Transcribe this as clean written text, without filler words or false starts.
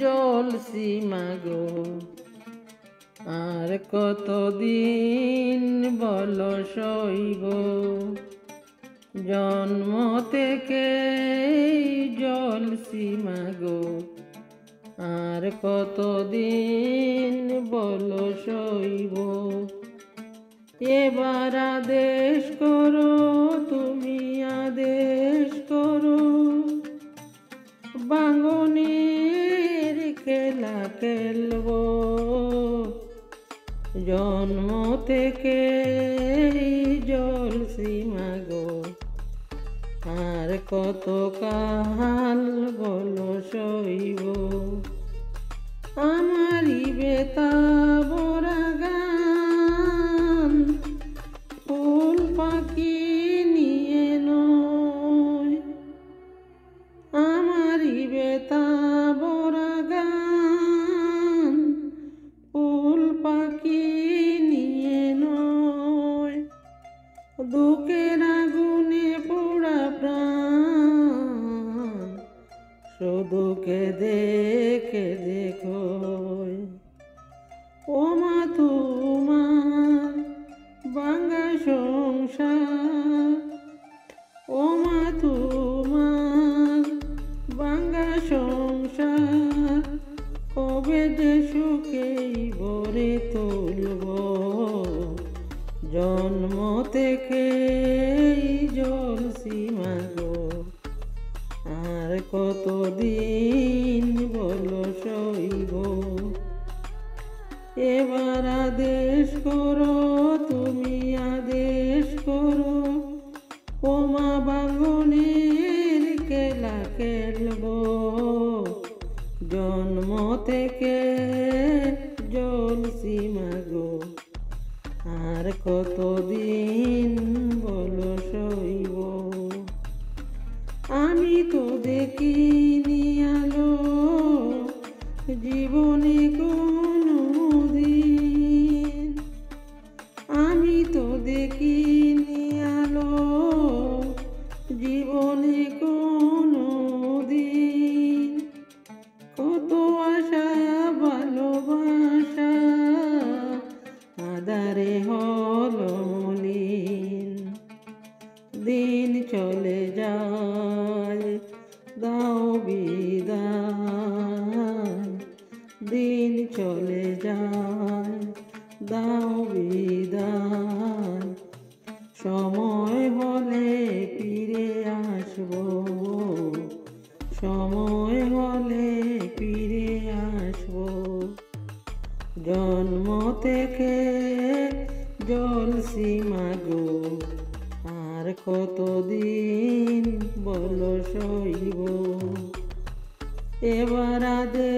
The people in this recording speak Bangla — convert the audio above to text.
জল সীমা গো, আর কতদিন বল সইব। জন্ম থেকে জল সীমা গো, আর কতদিন বল সইব। এবার আদেশ করো, তুমি আদেশ করো, বাঙনের খেলা খেলব। জন্ম থেকে জল সীমা গো, আর কত কাল বলো সইব। আমারই বেতা বরা গান, ফুল পাখি নিয়ে নয়। আমারই বেতা বরা গান, ফুল পাখি নিয়ে নয়। দুঃখের আগুনে পোড়া প্রাণ, শুধু কেঁদে কেঁদে খোয়। ও মা তোমার ভাঙা সংসার, ও মা তোমার ভাঙা সংসার, কবে যে সুখেই ভরে তুলব। জন্ম থেকে জল সীমা গো, আর কতদিন বলো সইব। এবার আদেশ করো, তুমি আদেশ করো, ও মা বাঙনের খেলা খেলব। জন্ম থেকে জল সীমা গো, আর কতদিন বলো সইব। আমি তো দেখিনি আলো জীবনে কোনো দিন, আমি তো দেখিনি আলো জীবনে কোনো দিন। কত আশা ভালোবাসা আধারে হলো মলিন। দিন চলে যায় দাও বিদায়, দিন চলে যায় দাও বিদায়। সময় হলে ফিরে আসবো, সময় হলে ফিরে আসবো। জন্ম থেকে জল সীমা গো, আর কতদিন বলো সইব। এবার আদেশ